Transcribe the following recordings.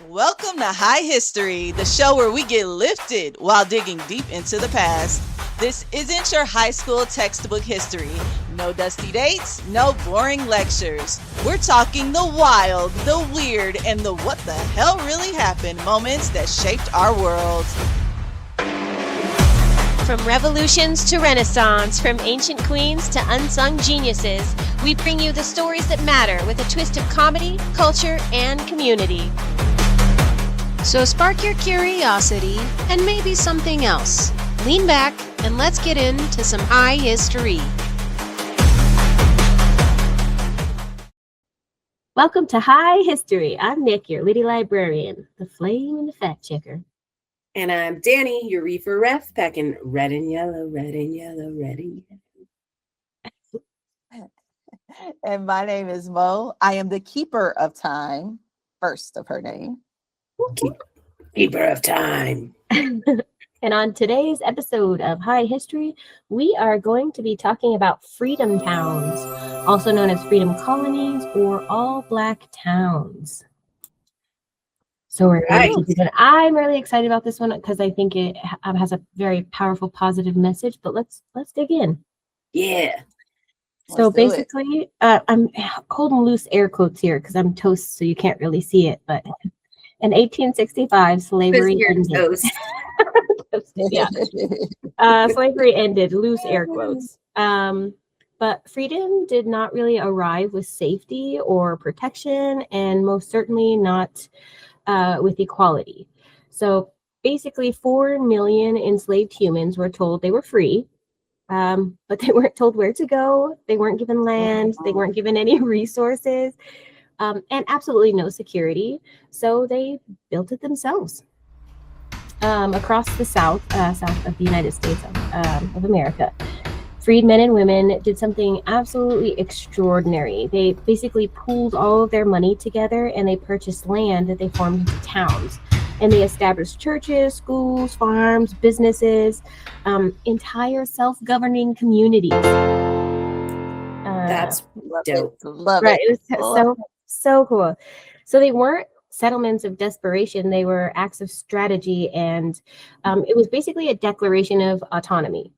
Welcome to High History, the show where we get lifted while digging deep into the past. This isn't your high school textbook history. No dusty dates, no boring lectures. We're talking the wild, the weird, and the what the hell really happened moments that shaped our world. From revolutions to renaissance, from ancient queens to unsung geniuses, we bring you the stories that matter with a twist of comedy, culture, and community. So spark your curiosity and maybe something else. Lean back and let's get into some high history. Welcome to High History. I'm Nick, your lady librarian, the flame and the fact checker. And I'm Danny, your reefer ref, packing red and yellow, red and yellow, red and yellow. And my name is Mo. I am the keeper of time, first of her name. Keeper of time. And on today's episode of High History, we are going to be talking about freedom towns, also known as freedom colonies or all Black towns. So we're going to do that. I'm really excited about this one because I think it has a very powerful, positive message. But let's dig in. Yeah. So basically, I'm holding loose air quotes here because I'm toast, so you can't really see it. But in 1865, slavery ended. Slavery ended, loose air quotes. But freedom did not really arrive with safety or protection, and most certainly not with equality. So basically 4 million enslaved humans were told they were free, but they weren't told where to go. They weren't given land. They weren't given any resources, and absolutely no security. So they built it themselves across the south of the United States of America. Freed men and women did something absolutely extraordinary. They basically pooled all of their money together and they purchased land that they formed into towns. And they established churches, schools, farms, businesses, entire self-governing communities. That's dope. Love right. it. It was so cool. So they weren't settlements of desperation. They were acts of strategy. And it was basically a declaration of autonomy.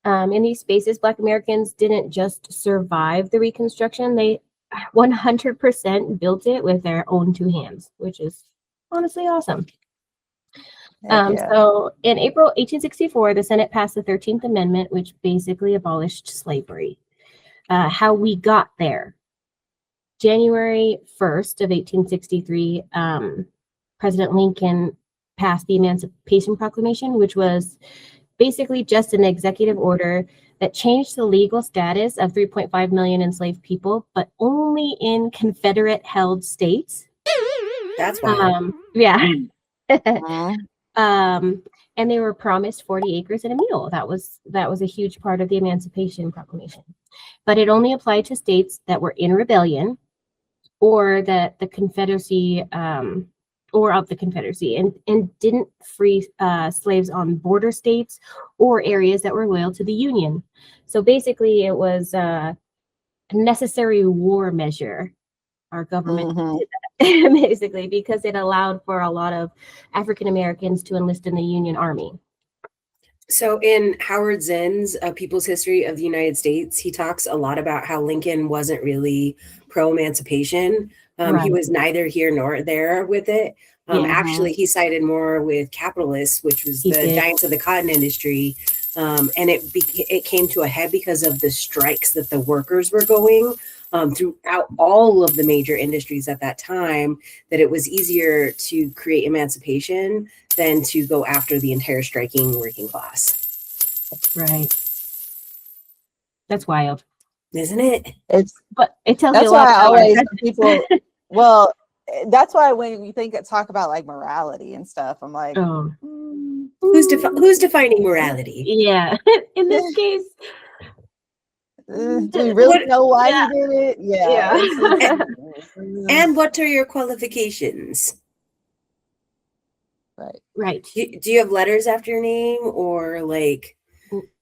In these spaces, Black Americans didn't just survive the Reconstruction, they 100% built it with their own two hands, which is honestly awesome. So in April 1864, the Senate passed the 13th Amendment, which basically abolished slavery. How we got there. January 1st of 1863, President Lincoln passed the Emancipation Proclamation, which was basically just an executive order that changed the legal status of 3.5 million enslaved people, but only in Confederate-held states. That's wild. And they were promised 40 acres and a mule. That was a huge part of the Emancipation Proclamation. But it only applied to states that were in rebellion or that the Confederacy or of the Confederacy and didn't free slaves on border states or areas that were loyal to the Union. So basically it was a necessary war measure. Our government did that, basically, because it allowed for a lot of African Americans to enlist in the Union Army. So in Howard Zinn's People's History of the United States, he talks a lot about how Lincoln wasn't really pro-emancipation. He was neither here nor there with it. Actually, he sided more with capitalists, which was the giants of the cotton industry. And it came to a head because of the strikes that the workers were going throughout all of the major industries at that time, that it was easier to create emancipation than to go after the entire striking working class. Right. That's wild. Isn't it? But it tells That's you a lot. why I always people. Well, that's why when you talk about like morality and stuff, I'm like, who's defining morality? Yeah, in this case, do we really know why he did it? Yeah. And what are your qualifications? Right. Do you have letters after your name, or like?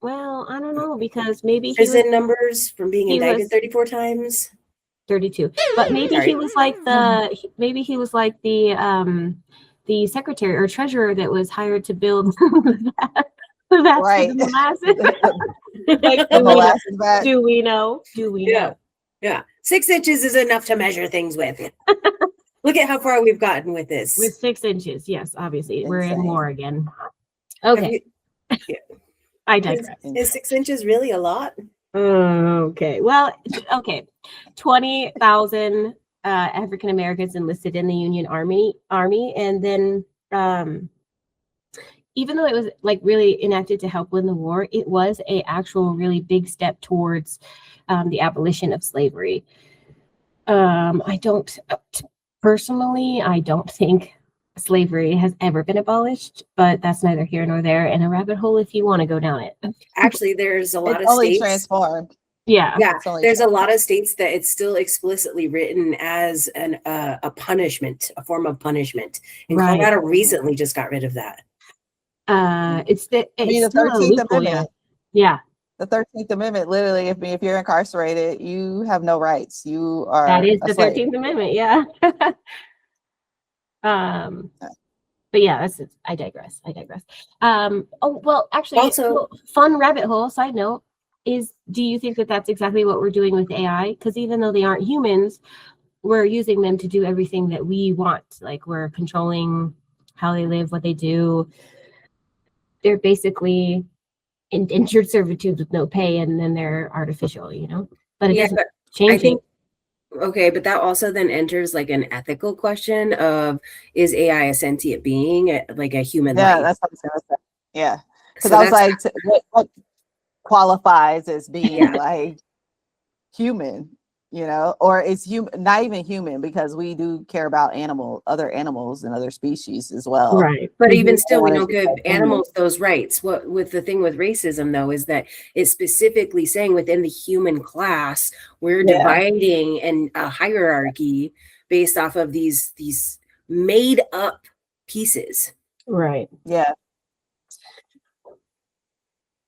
Well, I don't know, because maybe prison numbers from being indicted 34 times. 32. But maybe Sorry. he was like the secretary or treasurer that was hired to build that. That's Right. the molasses. Like the molasses vat. Do we know? Yeah. 6 inches is enough to measure things with. Look at how far we've gotten with this. With 6 inches, yes, obviously. We're in Insane. war again. Okay. I digress. Is 6 inches really a lot? Okay. Well, okay. 20,000 African Americans enlisted in the Union Army, and then even though it was like really enacted to help win the war, it was a actual really big step towards the abolition of slavery. I don't think slavery has ever been abolished, but that's neither here nor there, and a rabbit hole if you want to go down it. Actually, there's a lot of only states. transformed. Yeah. There's a lot of states that it's still explicitly written as a punishment, a form of punishment. And Right. Colorado recently just got rid of that. It's the still a 13th loophole, Amendment. Yeah. The 13th Amendment, literally, if you're incarcerated, you have no rights. You are That is a the slave. 13th Amendment, yeah. But yeah, that's it. I digress. Oh, well, actually, Also- fun rabbit hole, side note, do you think that that's exactly what we're doing with AI? Because even though they aren't humans, we're using them to do everything that we want. Like, we're controlling how they live, what they do. They're basically indentured servitude with no pay, and then they're artificial, But it doesn't change things. Okay, but that also then enters like an ethical question of, is AI a sentient being, like a human life? That's what I was going to say. Yeah. Because So I was that's- like, what qualifies as being Yeah. like human, or it's human, not even human, because we do care about other animals and other species as well. Right. But even still, we wanna don't give protect animals those rights. What with the thing with racism, though, is that it's specifically saying within the human class, we're dividing and a hierarchy based off of these made up pieces. Right. Yeah.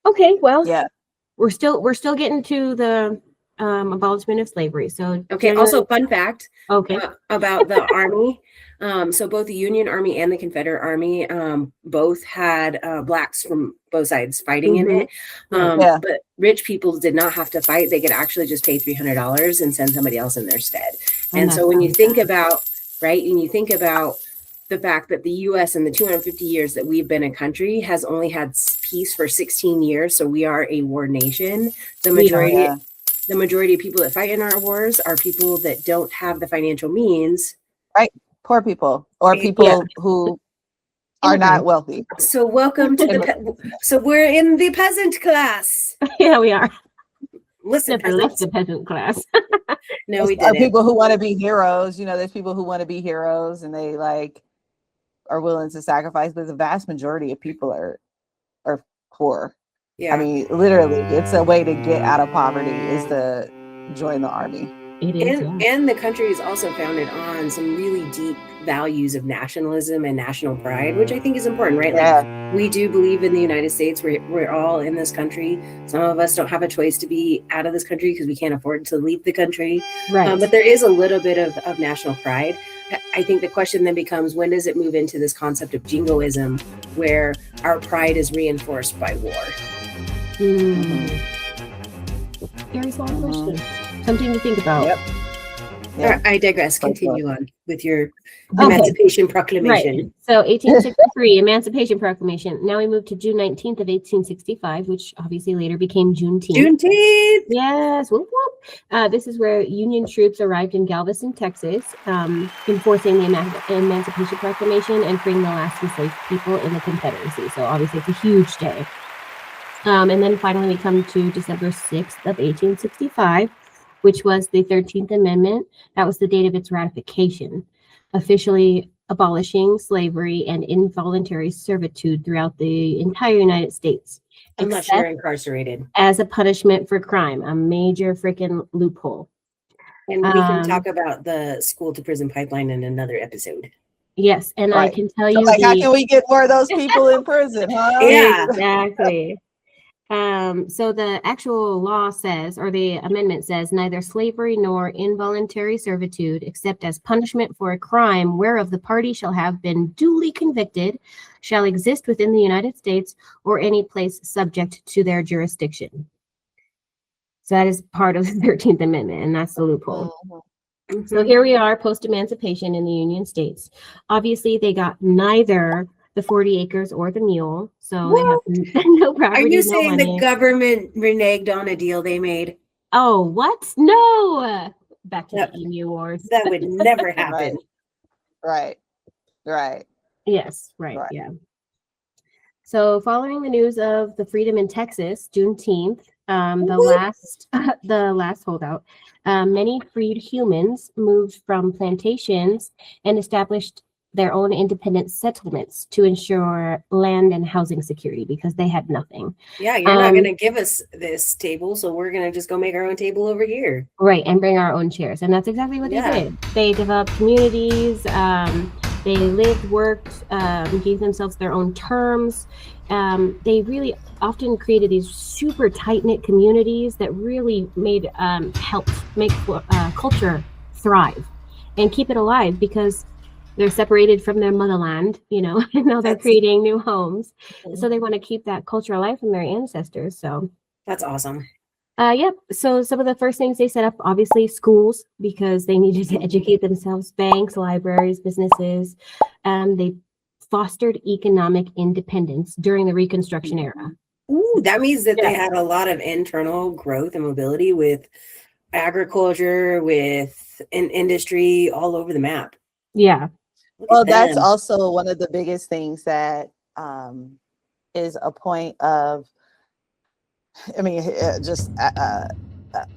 Okay, well, Yeah. we're still getting to the abolishment of slavery. So Okay. Also, fun fact okay. about the Army. So both the Union Army and the Confederate Army both had blacks from both sides fighting in it. But rich people did not have to fight. They could actually just pay $300 and send somebody else in their stead. And so when you think about, the fact that the U.S. in the 250 years that we've been a country has only had peace for 16 years. So we are a war nation. The majority of people that fight in our wars are people that don't have the financial means. Right. Poor people or people who are not wealthy. So welcome to so we're in the peasant class. Yeah, we are. Listen, Never left the peasant class. No, we There are didn't. people who want to be heroes. There's people who want to be heroes and they are willing to sacrifice, but the vast majority of people are poor. Yeah. I mean, literally, it's a way to get out of poverty is to join the army. It is. And the country is also founded on some really deep values of nationalism and national pride, which I think is important, right? Like, we do believe in the United States. We're all in this country. Some of us don't have a choice to be out of this country because we can't afford to leave the country. Right. But there is a little bit of national pride. I think the question then becomes, when does it move into this concept of jingoism, where our pride is reinforced by war? Very small question. Something to think about. Yep. Yeah. I digress. Continue on with your Emancipation Proclamation. Right. So 1863, Emancipation Proclamation. Now we move to June 19th of 1865, which obviously later became Juneteenth. Juneteenth! Yes. Whoop, whoop. This is where Union troops arrived in Galveston, Texas, enforcing the Emancipation Proclamation and freeing the last enslaved people in the Confederacy. So obviously it's a huge day. And then finally we come to December 6th of 1865, which was the 13th Amendment. That was the date of its ratification, officially abolishing slavery and involuntary servitude throughout the entire United States. Unless you're incarcerated. As a punishment for crime, a major freaking loophole. And we can talk about the school to prison pipeline in another episode. Yes, and I can tell you how can we get more of those people in prison, huh? Yeah. Exactly. So the actual law says, or the amendment says, neither slavery nor involuntary servitude, except as punishment for a crime whereof the party shall have been duly convicted, shall exist within the United States or any place subject to their jurisdiction. So that is part of the 13th Amendment, and that's the loophole. Mhm. So here we are, post-emancipation in the Union States. Obviously, they got neither the 40 acres or the mule, so they have no property, Are you no saying money. the government reneged on a deal they made? Oh, what? No! Back to That- the Emu Wars. That would never happen. Right. Yes, right, Right. yeah. So following the news of the freedom in Texas, Juneteenth, the last holdout, many freed humans moved from plantations and established their own independent settlements to ensure land and housing security because they had nothing. Yeah, you're not going to give us this table, so we're going to just go make our own table over here. Right, and bring our own chairs. And that's exactly what they did. They developed communities, they lived, worked, gave themselves their own terms. They really often created these super tight-knit communities that really made helped make culture thrive and keep it alive because they're separated from their motherland, and now they're creating new homes. So they want to keep that culture alive from their ancestors. So that's awesome. Yep. So some of the first things they set up, obviously, schools, because they needed to educate themselves, banks, libraries, businesses. They fostered economic independence during the Reconstruction era. Ooh, that means that they had a lot of internal growth and mobility with agriculture, with an industry all over the map. Yeah. Well, that's also one of the biggest things that is a point of, just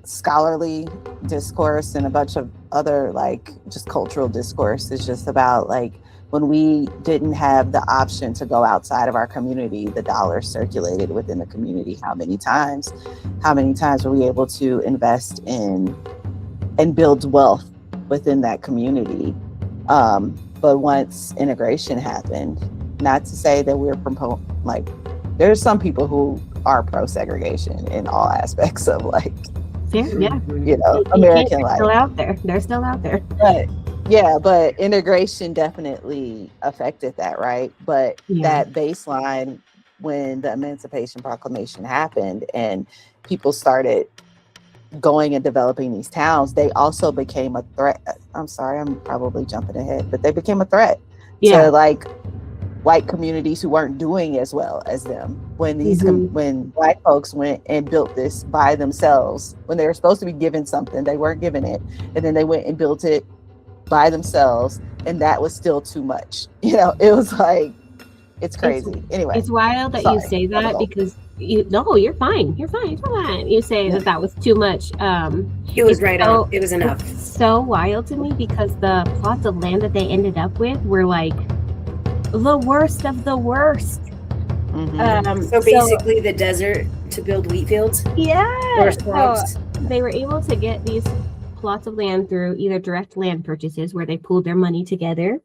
scholarly discourse and a bunch of other just cultural discourse is just about when we didn't have the option to go outside of our community, the dollar circulated within the community. How many times were we able to invest in and build wealth within that community? But once integration happened, not to say that we're there's some people who are pro-segregation in all aspects of American life. They're still out there. But integration definitely affected that, right? But that baseline, when the Emancipation Proclamation happened and people started going and developing these towns, they also became a threat. I'm sorry, I'm probably jumping ahead, but they became a threat to white communities who weren't doing as well as them. When these when Black folks went and built this by themselves, when they were supposed to be given something, they weren't given it, and then they went and built it by themselves, and that was still too much. It was it's crazy. Anyway, it's wild that you say that because you're fine. You say that was too much. It was right on. It was enough. It's so wild to me because the plots of land that they ended up with were the worst of the worst. So basically the desert to build wheat fields? Yeah. Or swamps? So they were able to get these plots of land through either direct land purchases where they pooled their money together,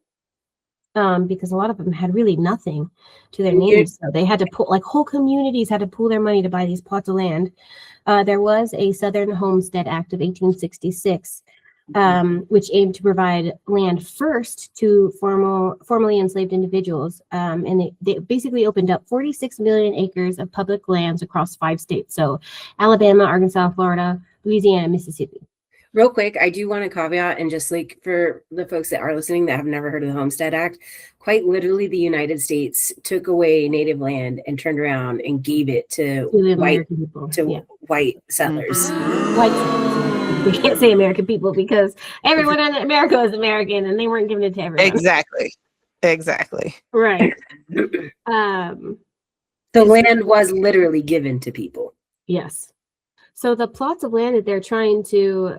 because a lot of them had really nothing to their names. So they had to pull, whole communities had to pool their money to buy these plots of land. There was a Southern Homestead Act of 1866, which aimed to provide land first to formerly enslaved individuals. And they basically opened up 46 million acres of public lands across 5 states. So Alabama, Arkansas, Florida, Louisiana, Mississippi. Real quick, I do want to caveat, and just for the folks that are listening that have never heard of the Homestead Act, quite literally the United States took away native land and turned around and gave it to white settlers. White settlers. We can't say American people because everyone in America is American, and they weren't giving it to everyone. Exactly. Right. The land was literally given to people. Yes. So the plots of land that they're trying to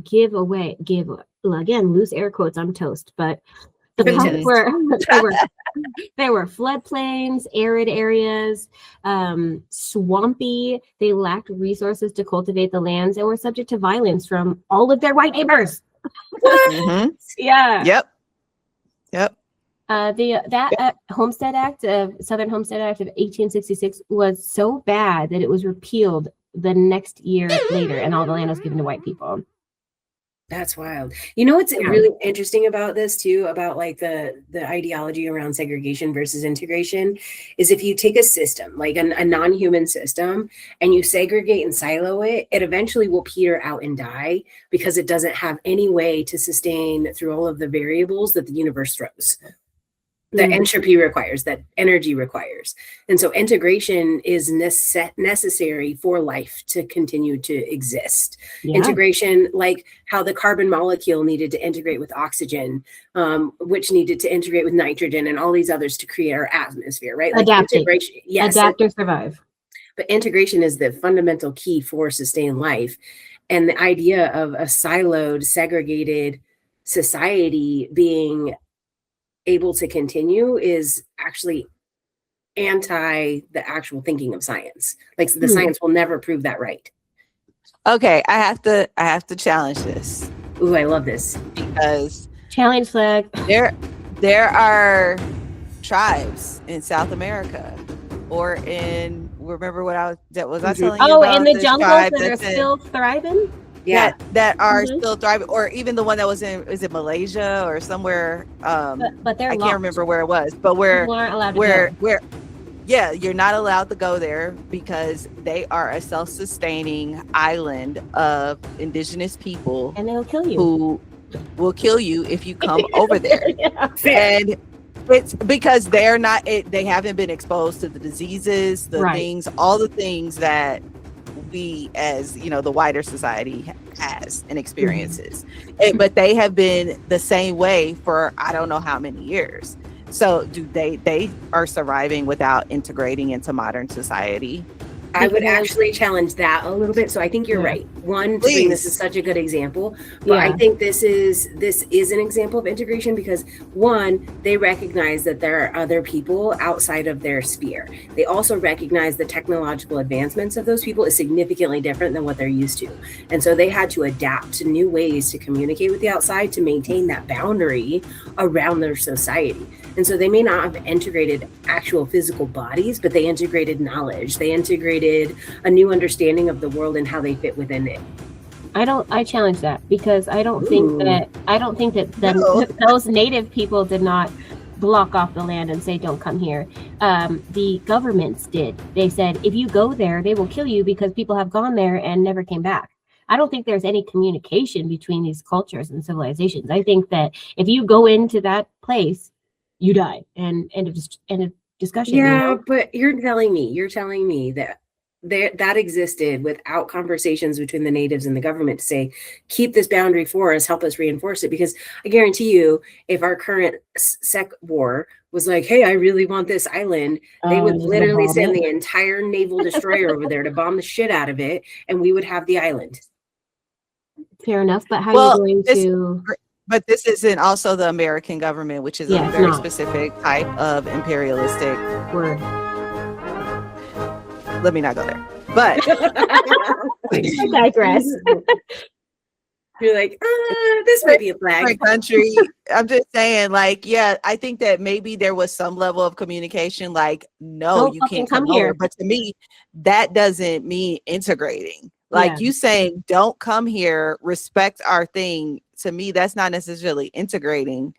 give away, again, loose air quotes, I'm toast, but the plots were floodplains, arid areas, swampy. They lacked resources to cultivate the lands and were subject to violence from all of their white neighbors. Yeah. Yep. That Homestead Act of Southern Homestead Act of 1866 was so bad that it was repealed the next year later, and all the land was given to white people. That's wild. You know what's really interesting about this too, about like the ideology around segregation versus integration, is if you take a system, like a non-human system, and you segregate and silo it, it eventually will peter out and die because it doesn't have any way to sustain through all of the variables that the universe throws. That entropy requires, that energy requires. And so integration is necessary for life to continue to exist. Yeah. Integration, like how the carbon molecule needed to integrate with oxygen, which needed to integrate with nitrogen and all these others to create our atmosphere, right? Like integration, yes. Adapt or survive. But integration is the fundamental key for sustained life. And the idea of a siloed, segregated society being able to continue is actually anti the actual thinking of science. Like the science will never prove that right. Okay, I have to challenge this. Ooh, I love this. Because challenge flag. There are tribes in South America or in, remember what I was I telling you about? In the jungles that are still thriving? Yeah, that are still thriving, or even the one that was in, is it Malaysia or somewhere? But they're I can't remember where it was, but where you're not allowed to go there because they are a self-sustaining island of indigenous people, and they'll kill you. Who will kill you if you come over there. And it's because they're not. They haven't been exposed to the diseases, the things, all the things that we as the wider society has and experiences, but they have been the same way for I don't know how many years. So do they are surviving without integrating into modern society? I would actually challenge that a little bit. So I think you're right. One, this is such a good example, but I think this is an example of integration because one, they recognize that there are other people outside of their sphere. They also recognize the technological advancements of those people is significantly different than what they're used to. And so they had to adapt to new ways to communicate with the outside to maintain that boundary around their society. And so they may not have integrated actual physical bodies, but they integrated knowledge. They integrated a new understanding of the world and how they fit within it. I challenge that because I don't think that those native people did not block off the land and say, don't come here. The governments did. They said, if you go there, they will kill you because people have gone there and never came back. I don't think there's any communication between these cultures and civilizations. I think that if you go into that place, you die, and end of discussion. Yeah, but you're telling me that that existed without conversations between the natives and the government to say, keep this boundary for us, help us reinforce it. Because I guarantee you, if our current sec war was like, hey, I really want this island, they would literally send the entire naval destroyer over there to bomb the shit out of it, and we would have the island. Fair enough, but how are you going to... But this isn't also the American government, which is a very specific type of imperialistic word. Let me not go there. But I digress. You're like, this might be a flag. Country. I'm just saying, I think that maybe there was some level of communication, like, no, you can't come here. But to me, that doesn't mean integrating. Like you saying, don't come here, respect our thing. To me, that's not necessarily integrating,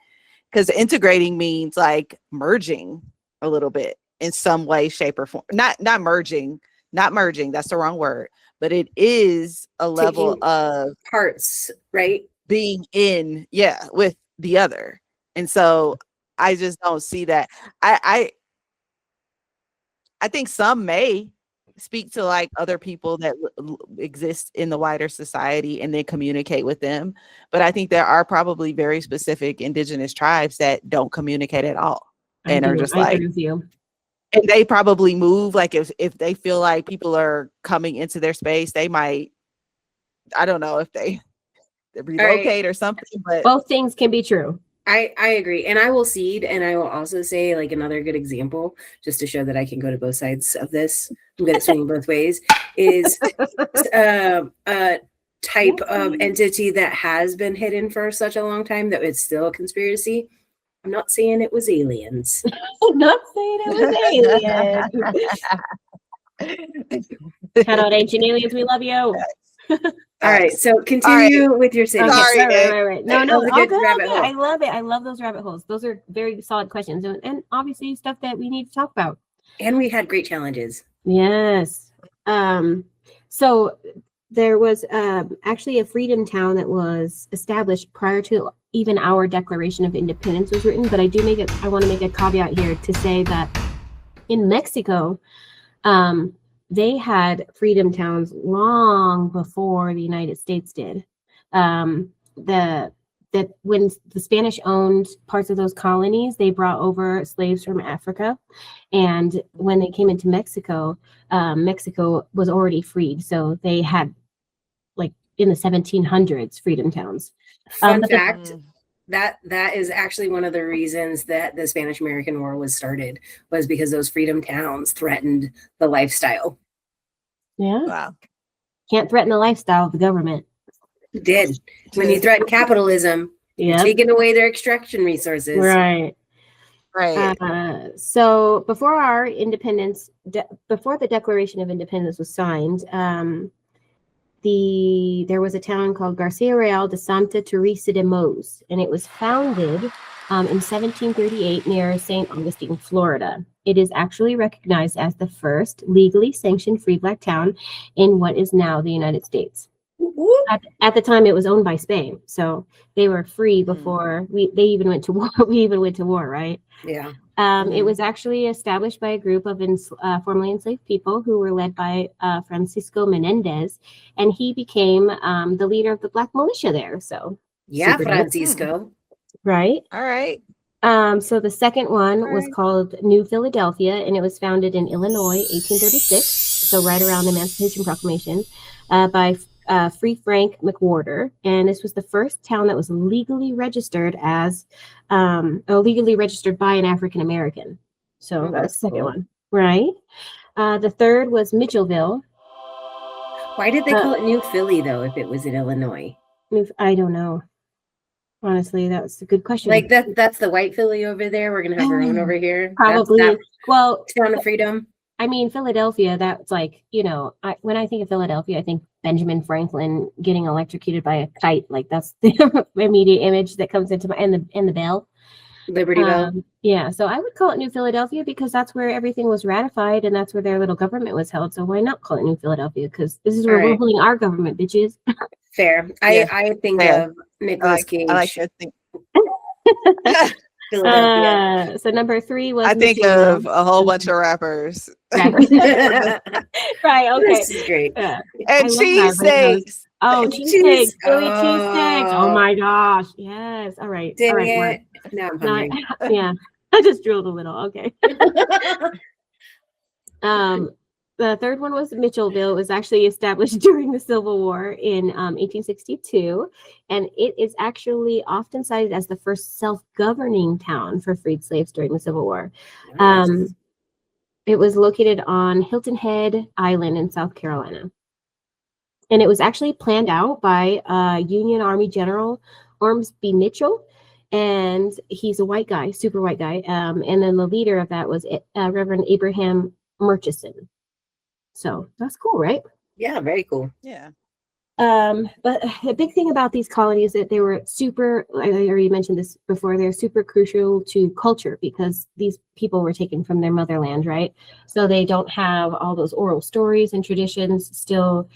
because integrating means like merging a little bit in some way, shape, or form. Not merging. That's the wrong word. But it is a level of parts, right? Being in, with the other. And so I just don't see that. I think some may speak to like other people that exist in the wider society and then communicate with them. But I think there are probably very specific indigenous tribes that don't communicate at all. And are just like, and they probably move, like if they feel like people are coming into their space, they might, I don't know if they relocate or something, but both things can be true. I agree. And I will cede, and I will also say, like, another good example, just to show that I can go to both sides of this, I'm good at swinging both ways, is a type of entity that has been hidden for such a long time that it's still a conspiracy, I'm not saying it was aliens. I'm not saying it was aliens. Shout out ancient aliens, we love you. All right, so continue with your city. Okay, Sorry, right. No, That was a all good good, rabbit all good. hole. I love it. I love those rabbit holes. Those are very solid questions, and obviously stuff that we need to talk about. And we had great challenges. Yes. So there was actually a freedom town that was established prior to even our Declaration of Independence was written. But I want to make a caveat here to say that in Mexico, they had freedom towns long before the United States did. That when the Spanish owned parts of those colonies, they brought over slaves from Africa. And when they came into Mexico, Mexico was already freed. So they had, like, in the 1700s, freedom towns. Fun fact, that is actually one of the reasons that the Spanish-American War was started, was because those freedom towns threatened the lifestyle. Yeah. Wow. Can't threaten the lifestyle of the government. It did. When you threaten capitalism, you're taking away their extraction resources. Right. Right. So before our independence, before the Declaration of Independence was signed, there was a town called Garcia Real de Santa Teresa de Mos, and it was founded in 1738 near St. Augustine, Florida. It is actually recognized as the first legally sanctioned free Black town in what is now the United States. At the time, it was owned by Spain, so they were free before they even went to war. We even went to war, right? Yeah. It was actually established by a group of formerly enslaved people who were led by Francisco Menendez, and he became the leader of the Black militia there. So yeah, Francisco. Right. All right. So the second one was called New Philadelphia, and it was founded in Illinois, 1836. So right around the Emancipation Proclamation, by Free Frank McWhorter, and this was the first town that was legally registered as legally registered by an African American. So that's the second one, right? The third was Mitchellville. Why did they call it New Philly though, if it was in Illinois? I don't know. Honestly, that's a good question. Like that's the white Philly over there. We're gonna have our own over here. Probably. Well, Town of Freedom. I mean, Philadelphia, that's like, when I think of Philadelphia, I think Benjamin Franklin getting electrocuted by a kite. Like, that's the immediate image that comes into my, and the bell. Liberty Bell. Yeah, so I would call it New Philadelphia because that's where everything was ratified and that's where their little government was held. So why not call it New Philadelphia? Because this is where we're holding our government, bitches. Fair. I think of Nicolas Cage. I like to think. Philadelphia. So number 3 was I think of a whole bunch of rappers. Right, okay. This is great. Yeah. And cheesesteaks. Oh, cheesesteaks. Philly cheesesteaks. Oh my gosh. Yes. All right. Dang all right. it. Now I'm hungry. Yeah. I just drilled a little. Okay. The third one was Mitchellville. It was actually established during the Civil War in 1862, and it is actually often cited as the first self-governing town for freed slaves during the Civil War. Nice. It was located on Hilton Head Island in South Carolina, and it was actually planned out by Union Army General Ormsby Mitchell, and he's a white guy, super white guy, and then the leader of that was Reverend Abraham Murchison. So that's cool, right? Yeah, very cool. Yeah. But the big thing about these colonies that they were super, I already mentioned this before, they're super crucial to culture because these people were taken from their motherland, right? So they don't have all those oral stories and traditions still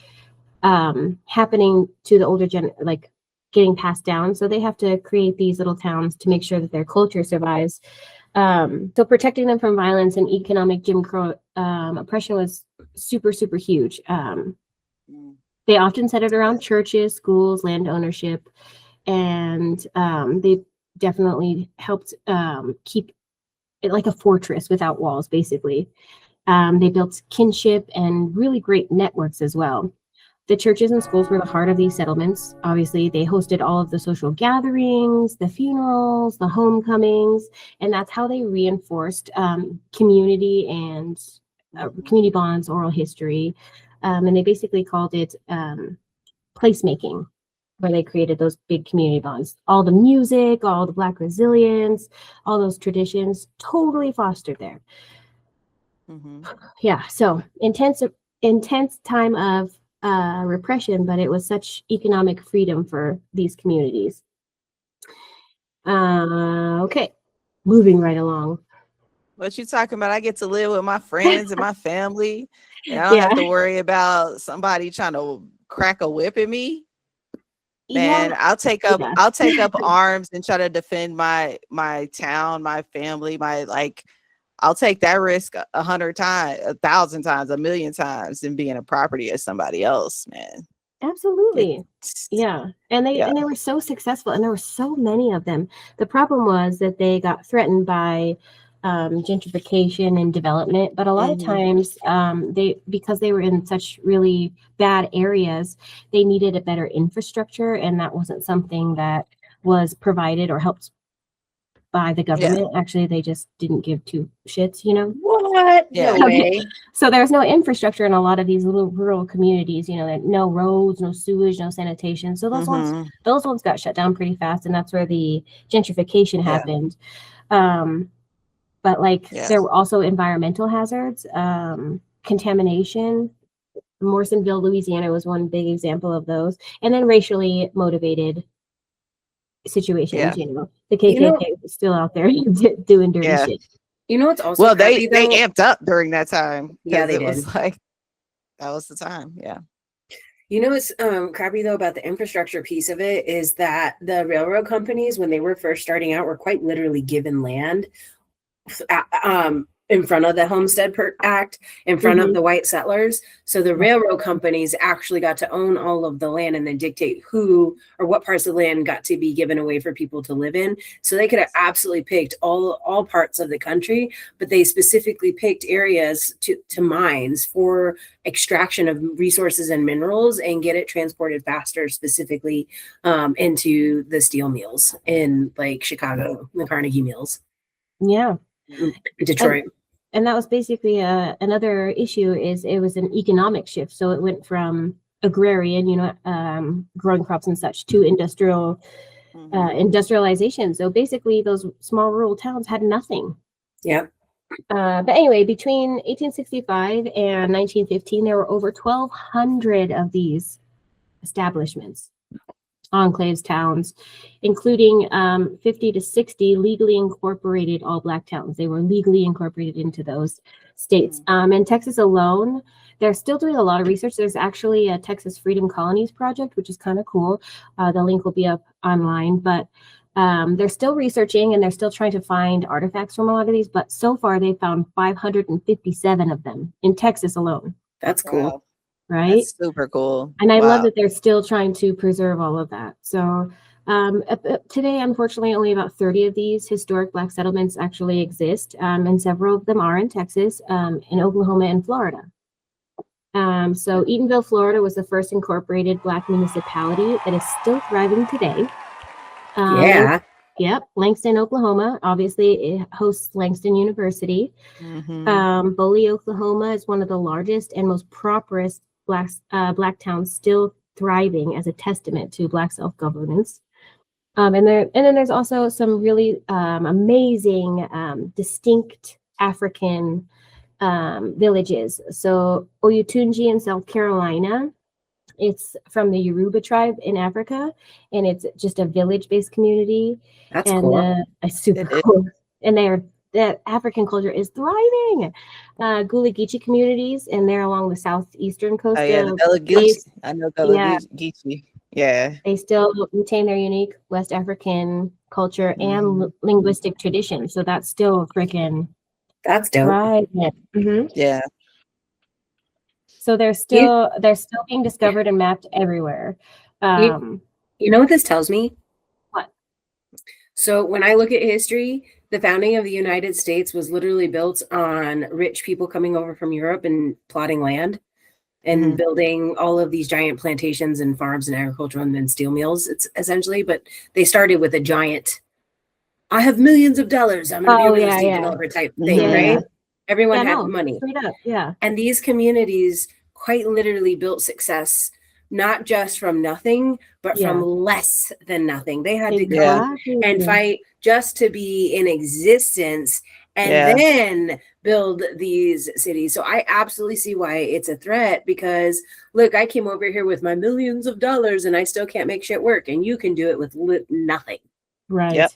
happening to the older like getting passed down. So they have to create these little towns to make sure that their culture survives. So protecting them from violence and economic Jim Crow oppression was super, super huge. They often centered around churches, schools, land ownership, and they definitely helped keep it like a fortress without walls, basically. They built kinship and really great networks as well. The churches and schools were the heart of these settlements. Obviously, they hosted all of the social gatherings, the funerals, the homecomings, and that's how they reinforced community and community bonds, oral history. And they basically called it placemaking. where they created those big community bonds. All the music, all the Black resilience, all those traditions, totally fostered there. Mm-hmm. Yeah, so intense time of repression, but it was such economic freedom for these communities. Okay, moving right along. What you talking about? I get to live with my friends and my family, and I don't Yeah. have to worry about somebody trying to crack a whip at me. Man, Yeah. I'll take up Yeah. I'll take up arms and try to defend my town, my family, I'll take that risk 100 times, 1,000 times, 1,000,000 times than being a property of somebody else, man. Absolutely. Yeah. And they Yeah. were so successful, and there were so many of them. The problem was that they got threatened by gentrification and development, but a lot of times because they were in such really bad areas, they needed a better infrastructure, and that wasn't something that was provided or helped by the government. Actually, they just didn't give two shits, What? Yeah. No way. So there's no infrastructure in a lot of these little rural communities, no roads, no sewage, no sanitation. So those ones got shut down pretty fast, and that's where the gentrification happened. But there were also environmental hazards, contamination. Morrisonville, Louisiana was one big example of those. And then racially motivated situations, the KKK was still out there doing dirty shit. You know what's also they amped up during that time. Yeah, they it did. Was that was the time. Yeah. You know what's crappy though about the infrastructure piece of it is that the railroad companies, when they were first starting out, were quite literally given land in front of the Homestead Act, in front of the white settlers. So the railroad companies actually got to own all of the land and then dictate who or what parts of the land got to be given away for people to live in. So they could have absolutely picked all parts of the country, but they specifically picked areas to mines for extraction of resources and minerals and get it transported faster, specifically into the steel mills in Chicago, the Carnegie mills. Yeah. Detroit. And that was basically another issue. Is it was an economic shift. So it went from agrarian, growing crops and such, to industrialization. So basically those small rural towns had nothing. Yeah. But anyway, between 1865 and 1915, there were over 1,200 of these establishments, enclaves, towns, including 50 to 60 legally incorporated all Black towns. They were legally incorporated into those states. In Texas alone, they're still doing a lot of research. There's actually a Texas Freedom Colonies project, which is kind of cool. The link will be up online, but they're still researching and they're still trying to find artifacts from a lot of these. But so far, they found 557 of them in Texas alone. That's cool. Wow. Right? That's super cool. And I love that they're still trying to preserve all of that. So today, unfortunately, only about 30 of these historic Black settlements actually exist. And several of them are in Texas, in Oklahoma, and Florida. So Eatonville, Florida was the first incorporated Black municipality that is still thriving today. Yep. Langston, Oklahoma. Obviously, it hosts Langston University. Boley, Oklahoma is one of the largest and most prosperous Black towns, still thriving as a testament to Black self-governance. And then there's also some really amazing, distinct African villages. So Oyotunji in South Carolina, it's from the Yoruba tribe in Africa, and it's just a village-based community. That's cool. It's super cool. And the African culture is thriving. Gula Geechee communities, and they're along the southeastern coast. Oh yeah, the Gula Geechee. I know Gula Geechee. Yeah. They still retain their unique West African culture and linguistic tradition. So that's still freaking. That's dope. Right. Yeah. So they're still being discovered and mapped everywhere. You know what this tells me? What? So when I look at history, the founding of the United States was literally built on rich people coming over from Europe and plotting land and building all of these giant plantations and farms and agriculture and then steel mills. It's essentially, but they started with a giant, I have millions of dollars, I'm going to be a real estate developer type thing, right? Everyone had money. Straight up, yeah. And these communities quite literally built success not just from nothing, but from less than nothing. They had to come and fight just to be in existence and then build these cities. So I absolutely see why it's a threat, because look, I came over here with my millions of dollars and I still can't make shit work, and you can do it with nothing. Right. Yep.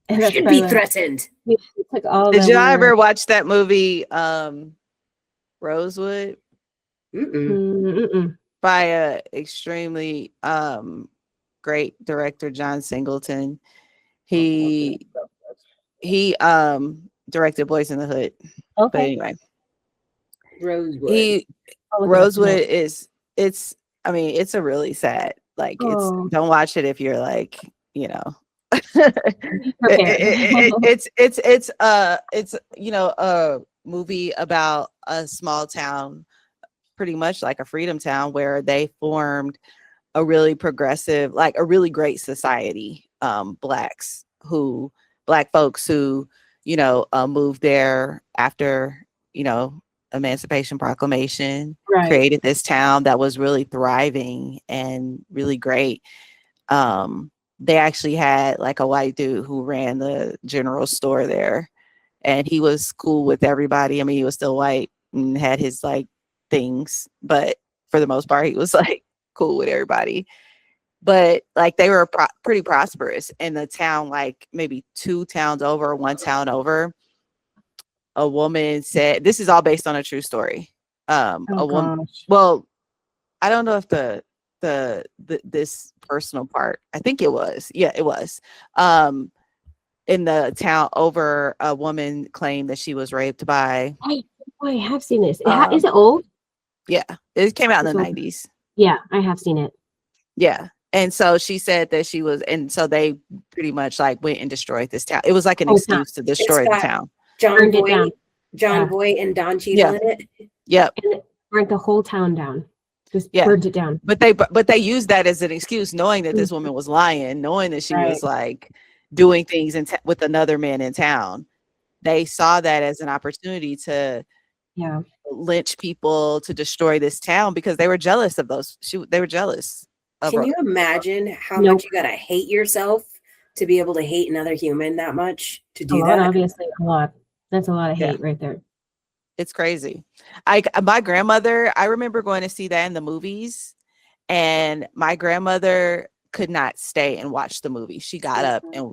And should be threatened. Did y'all ever watch that movie Rosewood? By a extremely great director, John Singleton. He directed Boys in the Hood. Okay. But anyway, Rosewood is it's a really sad, like, it's, don't watch it if you're like, you know, it's you know, a movie about a small town, pretty much like a freedom town, where they formed a really progressive, like a really great society. Black folks who, you know, moved there after, you know, Emancipation Proclamation, created this town that was really thriving and really great. They actually had like a white dude who ran the general store there, and he was cool with everybody. I mean, he was still white and had his like things, but for the most part, he was like cool with everybody. But like they were pretty prosperous in the town, like maybe 2 towns over, 1 town over. A woman said, this is all based on a true story. A woman, well, I don't know if this personal part, I think it was, it was. In the town over, a woman claimed that she was raped by. I have seen this. Is it old? Yeah, it came out in the 90s. Yeah, I have seen it. Yeah. And so she said that she was, and so they pretty much like went and destroyed this town. It was like an excuse to destroy the town. John Boy and Don Cheadle in it. Yep. And it burnt the whole town down. Just burned it down. But they used that as an excuse, knowing that this woman was lying, knowing that she was like doing things with another man in town. They saw that as an opportunity to lynch people, to destroy this town, because they were jealous of they were jealous. Can you imagine how much you gotta hate yourself to be able to hate another human that much, to do that? Obviously, a lot. That's a lot of hate right there. It's crazy. My grandmother, I remember going to see that in the movies, and my grandmother could not stay and watch the movie. She got up and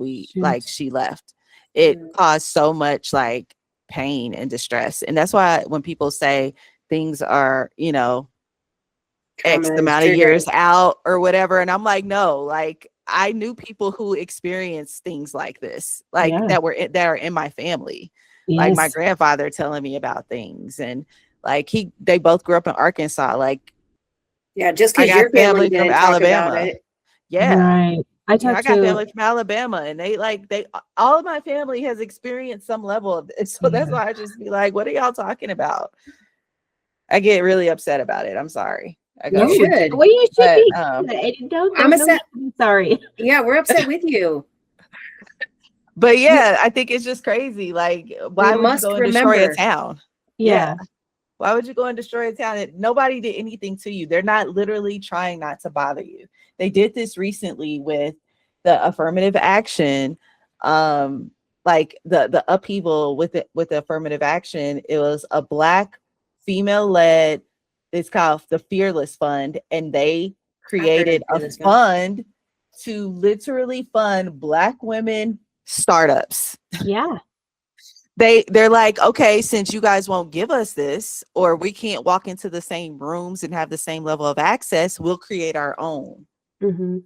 she left. It caused so much like pain and distress. And that's why when people say things are, you know, X amount of years out or whatever, and I'm like, no, like I knew people who experienced things like this, like that are in my family. Like my grandfather telling me about things, and like they both grew up in Arkansas. Like, just because your family from Alabama. I got family from Alabama, and they all of my family has experienced some level of it. So that's why I just be like, what are y'all talking about? I get really upset about it. I'm sorry. You should. Well, you should be. I'm upset. Sorry. Yeah, we're upset with you. But I think it's just crazy. Like, why would you go and destroy a town? Yeah. Why would you go and destroy a town? Nobody did anything to you. They're not literally trying not to bother you. They did this recently with the affirmative action, like the upheaval with the affirmative action. It was a Black female-led. It's called the Fearless Fund, and they created a fund to literally fund Black women startups. Yeah. They're like, okay, since you guys won't give us this, or we can't walk into the same rooms and have the same level of access, we'll create our own. And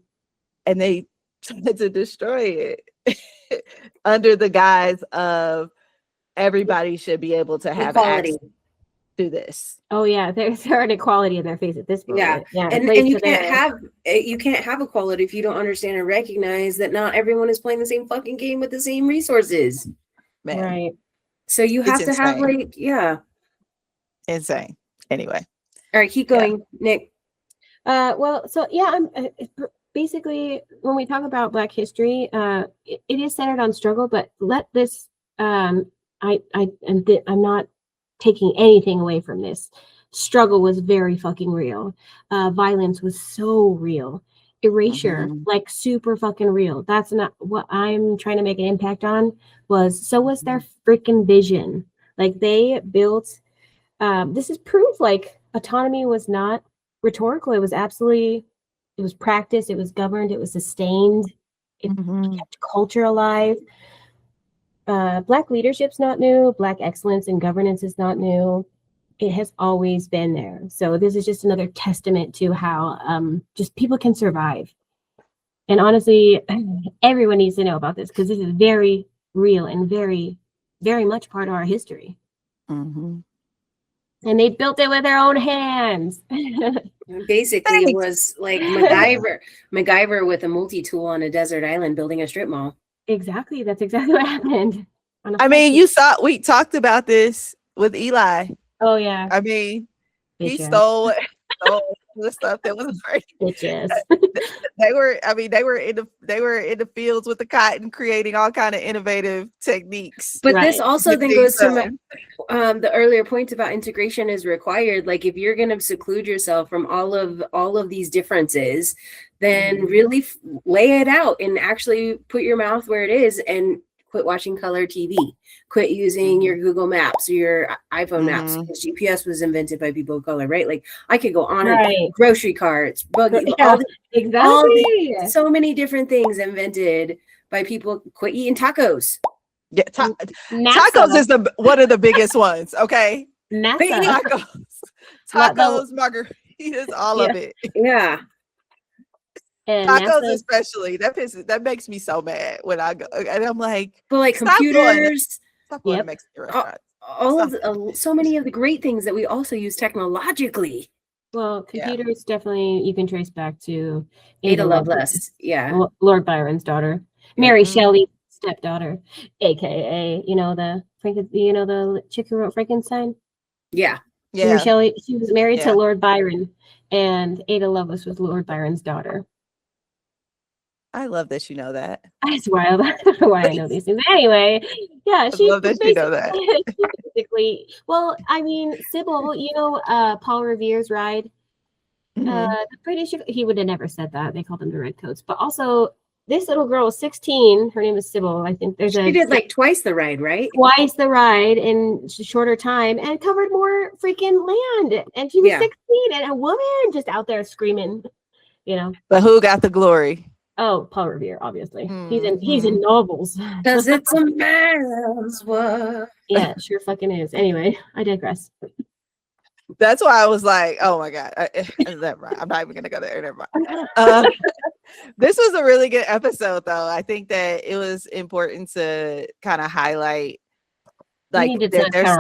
they tried to destroy it under the guise of everybody should be able to have access to this. Oh yeah, there's an equality in their face at this point. And you can't have equality if you don't understand and recognize that not everyone is playing the same fucking game with the same resources. Man. Right. So you have to have insane. Anyway. All right, keep going, Nick. Well, so I'm basically, when we talk about Black history, it is centered on struggle, but let this I'm not taking anything away from this. struggle was very fucking real. Violence was so real. Erasure, like super fucking real. That's not what I'm trying to make an impact on. Was their freaking vision. Like they built. This is proof. Like autonomy was not rhetorical. It was absolutely. It was practiced. It was governed. It was sustained. It kept culture alive. Black leadership's not new. Black excellence and governance is not new. It has always been there. So this is just another testament to how just people can survive. And honestly, everyone needs to know about this because this is very real and very, very much part of our history. And they built it with their own hands. Basically, it was like MacGyver with a multi-tool on a desert island building a strip mall. Exactly. That's exactly what happened. I mean, we talked about this with Eli. Oh yeah. I mean, he stole the stuff that was right. Bitches. They were in the fields with the cotton, creating all kind of innovative techniques. But this also then goes to the earlier point about integration is required. Like if you're going to seclude yourself from all of these differences, then really lay it out and actually put your mouth where it is and quit watching color TV. Quit using your Google Maps or your iPhone maps because GPS was invented by people of color, right? Like I could go on and grocery carts, buggy, so many different things invented by people. Quit eating tacos. Yeah, tacos is one of the biggest ones. Okay, tacos, margaritas, all of it. Yeah. And tacos especially that makes me so mad when I go and I'm like, but like computers, stop going to Mexican restaurants. So many of the great things that we also use technologically. Well, computers definitely you can trace back to Ada Lovelace, Lord Byron's daughter, Mary Shelley's stepdaughter, aka the chick who wrote Frankenstein. Yeah. Mary Shelley. She was married to Lord Byron, and Ada Lovelace was Lord Byron's daughter. I love that you know that. That's wild. I don't know why I know these things. Anyway, yeah, I love that you know that. Basically, well, I mean, Sybil, Paul Revere's ride. The British, he would have never said that. They called them the Redcoats. But also, this little girl was 16. Her name is Sybil. I think she did like twice the ride, right? Twice the ride in a shorter time and covered more freaking land. And she was 16 and a woman just out there screaming, But who got the glory? Oh, Paul Revere, obviously. He's in novels. Because it's a man's world. Yeah, it sure fucking is. Anyway, I digress. That's why I was like, oh my God. Never mind. I'm not even going to go there. Never mind. This was a really good episode, though. I think that it was important to kind of highlight, like, there's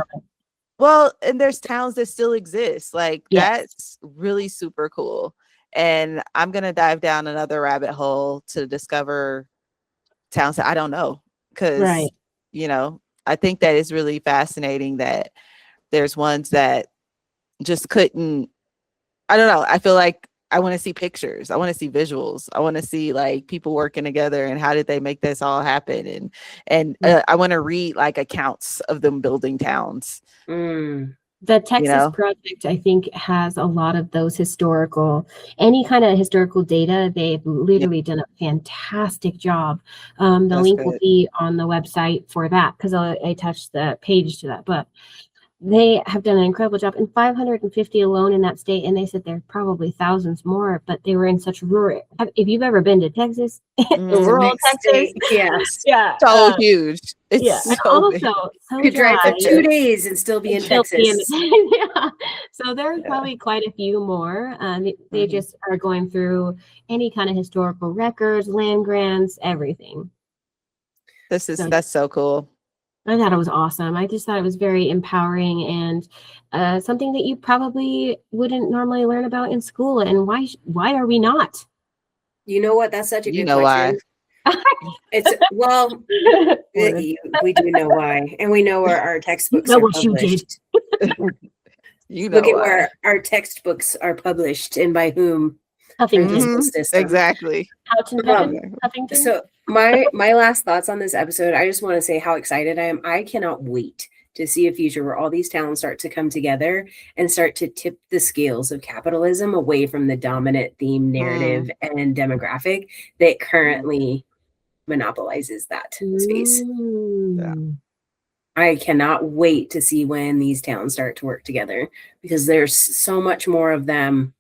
towns that still exist. Like, that's really super cool. And I'm going to dive down another rabbit hole to discover towns that I don't know. Because, I think that is really fascinating that there's ones that just couldn't. I don't know. I feel like I want to see pictures. I want to see visuals. I want to see like people working together and how did they make this all happen? And I want to read like accounts of them building towns. The Texas Project, I think, has a lot of those any kind of historical data. They've literally done a fantastic job. The link will be on the website for that because I attached the page to that. But they have done an incredible job, and 550 alone in that state. And they said there are probably thousands more, but they were in such rural. If you've ever been to Texas, rural Texas, so huge. It's so big. So you could drive for 2 days and still be in Texas. So there's probably quite a few more. They just are going through any kind of historical records, land grants, everything. That's so cool. I thought it was awesome. I just thought it was very empowering and something that you probably wouldn't normally learn about in school. And why are we not? You know what? That's such a good question. Why? We do know why, and we know where our textbooks are published. Look at where our textbooks are published and by whom. Huffington. Exactly. Huffington. So my last thoughts on this episode, I just want to say how excited I am. I cannot wait to see a future where all these towns start to come together and start to tip the scales of capitalism away from the dominant theme, narrative, and demographic that currently monopolizes that space. Yeah. I cannot wait to see when these towns start to work together, because there's so much more of them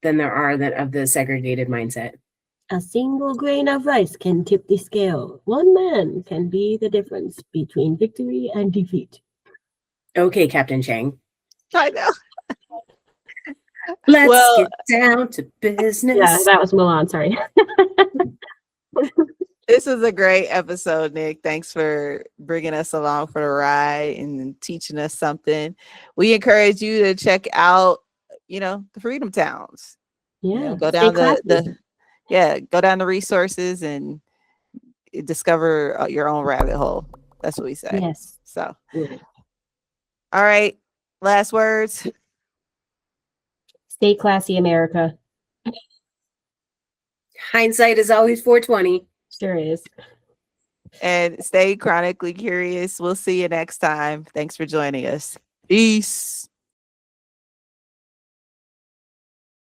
than there are that of the segregated mindset. A single grain of rice can tip the scale. One man can be the difference between victory and defeat. Okay, Captain Chang. I know. Let's get down to business. Yeah, that was Milan. Sorry. This was a great episode, Nick. Thanks for bringing us along for the ride and teaching us something. We encourage you to check out, the Freedom Towns. Yeah. Go down go down the resources and discover your own rabbit hole. That's what we say. Yes. So, all right. Last words. Stay classy, America. Hindsight is always 420. Sure is. And stay chronically curious. We'll see you next time. Thanks for joining us. Peace.